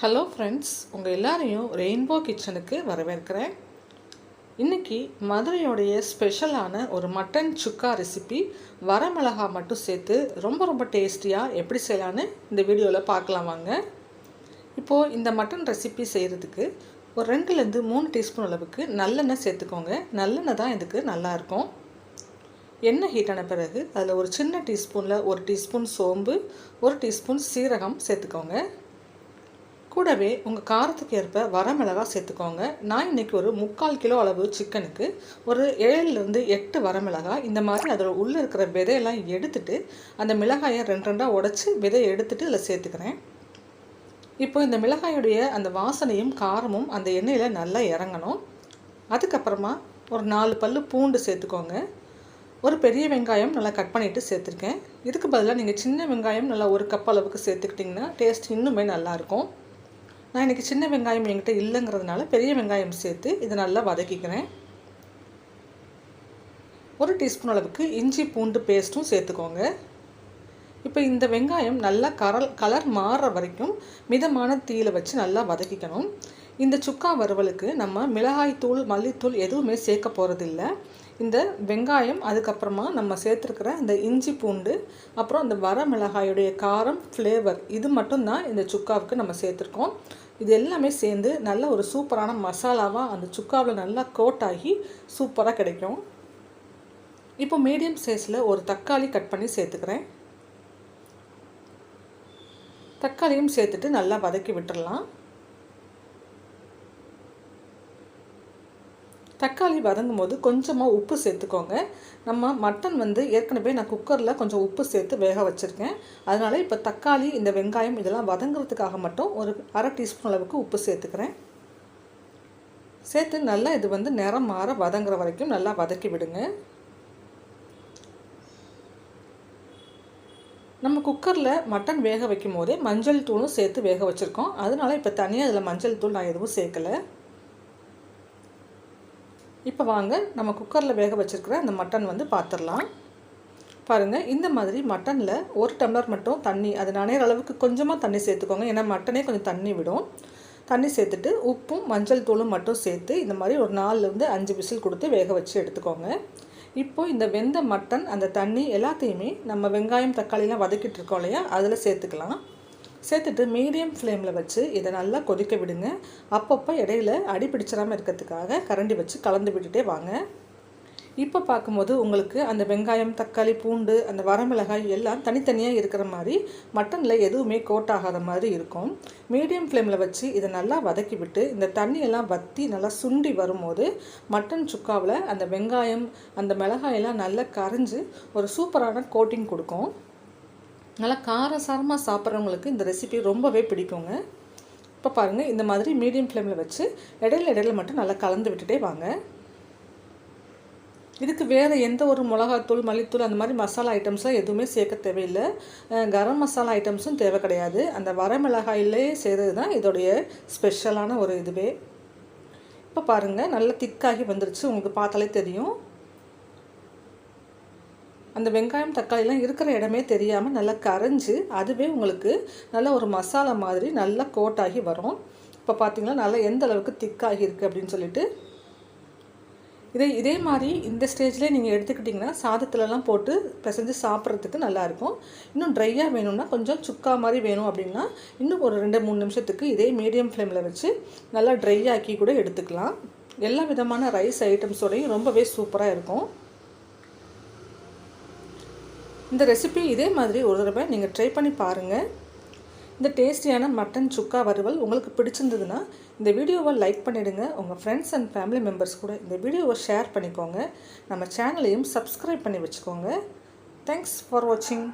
Hello friends, உங்கள் எல்லாரையும் rainbow கிச்சனுக்கு வரவேற்கிறேன். இன்றைக்கி மதுரையோடைய ஸ்பெஷலான ஒரு மட்டன் சுக்கா ரெசிபி வரமிளகா மட்டும் சேர்த்து ரொம்ப டேஸ்டியாக எப்படி செய்யலான்னு இந்த வீடியோவில் பார்க்கலாம் வாங்க. இப்போது இந்த மட்டன் ரெசிபி செய்கிறதுக்கு ஒரு 2லேருந்து 3 டீஸ்பூன் அளவுக்கு நல்லெண்ணெய் சேர்த்துக்கோங்க. நல்லெண்ணெய் தான் இதுக்கு நல்லாயிருக்கும். எண்ணெய் ஹீட்டான பிறகு அதில் ஒரு சின்ன டீஸ்பூனில் 1 டீஸ்பூன் சோம்பு, 1 டீஸ்பூன் சீரகம் சேர்த்துக்கோங்க. கூடவே உங்கள் காரத்துக்கு ஏற்ப வரமிளகாய் சேர்த்துக்கோங்க. நான் இன்றைக்கி ஒரு 3/4 கிலோ அளவு சிக்கனுக்கு ஒரு 7லேருந்து 8 வரமிளகாய் இந்த மாதிரி அதில் உள்ளே இருக்கிற விதையெல்லாம் எடுத்துட்டு அந்த மிளகாயை 2 உடச்சி விதையை எடுத்துகிட்டு அதில் சேர்த்துக்கிறேன். இப்போ இந்த மிளகாயுடைய அந்த வாசனையும் காரமும் அந்த எண்ணெயில் நல்லா இறங்கணும். அதுக்கப்புறமா ஒரு 4 பல்லு பூண்டு சேர்த்துக்கோங்க. ஒரு பெரிய வெங்காயம் நல்லா கட் பண்ணிவிட்டு சேர்த்துருக்கேன். இதுக்கு பதிலாக நீங்கள் சின்ன வெங்காயம் நல்லா 1 கப் அளவுக்கு சேர்த்துக்கிட்டிங்கன்னா டேஸ்ட் இன்னுமே நல்லாயிருக்கும். நான் இன்றைக்கி சின்ன வெங்காயம் என்கிட்ட இல்லைங்கிறதுனால பெரிய வெங்காயம் சேர்த்து இதை நல்லா வதக்கிக்கிறேன். 1 டீஸ்பூன் அளவுக்கு இஞ்சி பூண்டு பேஸ்ட்டும் சேர்த்துக்கோங்க. இப்போ இந்த வெங்காயம் நல்லா கலர் மாறுற வரைக்கும் மிதமான தீயில வச்சு நல்லா வதக்கிக்கணும். இந்த சுக்கா வறுவலுக்கு நம்ம மிளகாய்த்தூள், மல்லித்தூள் எதுவுமே சேர்க்க போகிறதில்ல. இந்த வெங்காயம், அதுக்கப்புறமா நம்ம சேர்த்துருக்கிற இந்த இஞ்சி பூண்டு, அப்புறம் இந்த வரமிளகாயுடைய காரம், ஃப்ளேவர் இது மட்டும்தான் இந்த சுக்காவுக்கு நம்ம சேர்த்துருக்கோம். இது எல்லாமே சேர்ந்து நல்ல ஒரு சூப்பரான மசாலாவாக அந்த சுக்காவில் நல்லா கோட் ஆகி சூப்பராக கிடைக்கும். இப்போ மீடியம் சைஸில் ஒரு தக்காளி கட் பண்ணி சேர்த்துக்கிறேன். தக்காளியும் சேர்த்துட்டு நல்லா வதக்கி விட்டுடலாம். தக்காளி வதங்கும் போது கொஞ்சமாக உப்பு சேர்த்துக்கோங்க. நம்ம மட்டன் ஏற்கனவே நான் குக்கரில் கொஞ்சம் உப்பு சேர்த்து வேக வச்சுருக்கேன். அதனால் இப்போ தக்காளி, இந்த வெங்காயம் இதெல்லாம் வதங்கிறதுக்காக மட்டும் ஒரு 1/2 டீஸ்பூன் அளவுக்கு உப்பு சேர்த்துக்கிறேன். சேர்த்து நல்லா இது நிறம் மாற வதங்குற வரைக்கும் நல்லா வதக்கி விடுங்க. நம்ம குக்கரில் மட்டன் வேக வைக்கும் போதே மஞ்சள் தூளும் சேர்த்து வேக வச்சுருக்கோம். அதனால் இப்போ தனியாக அதில் மஞ்சள் தூள் நான் எதுவும் சேர்க்கலை. இப்போ வாங்க நம்ம குக்கரில் வேக வச்சுருக்கிற அந்த மட்டன் பார்த்துடலாம். பாருங்கள், இந்த மாதிரி மட்டனில் 1 டம்ளர் மட்டும் தண்ணி, அது நனைகிற அளவுக்கு கொஞ்சமாக தண்ணி சேர்த்துக்கோங்க. ஏன்னா மட்டனே கொஞ்சம் தண்ணி விடும். தண்ணி சேர்த்துட்டு உப்பும் மஞ்சள் தூளும் மட்டும் சேர்த்து இந்த மாதிரி ஒரு 4லேருந்து 5 விசில் கொடுத்து வேக வச்சு எடுத்துக்கோங்க. இப்போது இந்த வெந்த மட்டன், அந்த தண்ணி எல்லாத்தையுமே நம்ம வெங்காயம் தக்காளிலாம் வதக்கிட்டு இருக்கோம் இல்லையா, அதில் சேர்த்துக்கலாம். சேர்த்துட்டு மீடியம் ஃப்ளேமில் வச்சு இதை நல்லா கொதிக்க விடுங்க. அப்பப்போ இடையில அடி பிடிச்சிடாமல் இருக்கிறதுக்காக கரண்டி வச்சு கலந்து விட்டுட்டே வாங்க. இப்போ பார்க்கும்போது உங்களுக்கு அந்த வெங்காயம், தக்காளி, பூண்டு, அந்த வரமிளகாய் எல்லாம் தனித்தனியாக இருக்கிற மாதிரி மட்டனில் எதுவுமே கோட் ஆகாத மாதிரி இருக்கும். மீடியம் ஃப்ளேமில் வச்சு இதை நல்லா வதக்கி விட்டு இந்த தண்ணியெல்லாம் வற்றி நல்லா சுண்டி வரும்போது மட்டன் சுக்காவில் அந்த வெங்காயம், அந்த மிளகாயெல்லாம் நல்லா கரைஞ்சி ஒரு சூப்பரான கோட்டிங் கொடுக்கும். நல்லா காரசாரமாக சாப்பிட்றவங்களுக்கு இந்த ரெசிபி ரொம்பவே பிடிக்குங்க. இப்போ பாருங்கள், இந்த மாதிரி மீடியம் ஃப்ளேமில் வச்சு இடையில மட்டும் நல்லா கலந்து விட்டுட்டே வாங்க. இதுக்கு வேறு எந்த ஒரு மிளகாத்தூள், மல்லித்தூள் அந்த மாதிரி மசாலா ஐட்டம்ஸ்லாம் எதுவுமே சேர்க்க தேவையில்லை. கரம் மசாலா ஐட்டம்ஸும் தேவை கிடையாது. அந்த வரமிளகாயிலே செய்கிறது தான் இதோடைய ஸ்பெஷலான ஒரு இதுவே. இப்போ பாருங்கள், நல்லா திக்காகி வந்துருச்சு. உங்களுக்கு பார்த்தாலே தெரியும். அந்த வெங்காயம் தக்காளிலாம் இருக்கிற இடமே தெரியாமல் நல்லா கரைஞ்சி அதுவே உங்களுக்கு நல்ல ஒரு மசாலா மாதிரி நல்லா கோட்டாகி வரும். இப்போ பார்த்தீங்கன்னா நல்லா எந்த அளவுக்கு திக்காகி இருக்குது அப்படின்னு சொல்லிட்டு இதே மாதிரி இந்த ஸ்டேஜ்லேயே நீங்கள் எடுத்துக்கிட்டிங்கன்னா சாதத்துலலாம் போட்டு பிசைஞ்சு சாப்பிட்றதுக்கு நல்லாயிருக்கும். இன்னும் ட்ரையாக வேணும்னா, கொஞ்சம் சுக்கா மாதிரி வேணும் அப்படின்னா இன்னும் ஒரு 2-3 நிமிஷத்துக்கு இதே மீடியம் ஃப்ளேமில் வச்சு நல்லா ட்ரை ஆக்கி கூட எடுத்துக்கலாம். எல்லா விதமான ரைஸ் ஐட்டம்ஸோடையும் ரொம்பவே சூப்பராக இருக்கும். இந்த ரெசிபி இதே மாதிரி ஒரு தடவை நீங்கள் ட்ரை பண்ணி பாருங்கள். இந்த டேஸ்டியான மட்டன் சுக்கா வறுவல் உங்களுக்கு பிடிச்சிருந்ததுன்னா இந்த வீடியோவை லைக் பண்ணிவிடுங்க. உங்கள் ஃப்ரெண்ட்ஸ் அண்ட் ஃபேமிலி மெம்பர்ஸ் கூட இந்த வீடியோவை ஷேர் பண்ணிக்கோங்க. நம்ம சேனலையும் சப்ஸ்கிரைப் பண்ணி வச்சுக்கோங்க. தேங்க்ஸ் ஃபார் வாட்சிங்.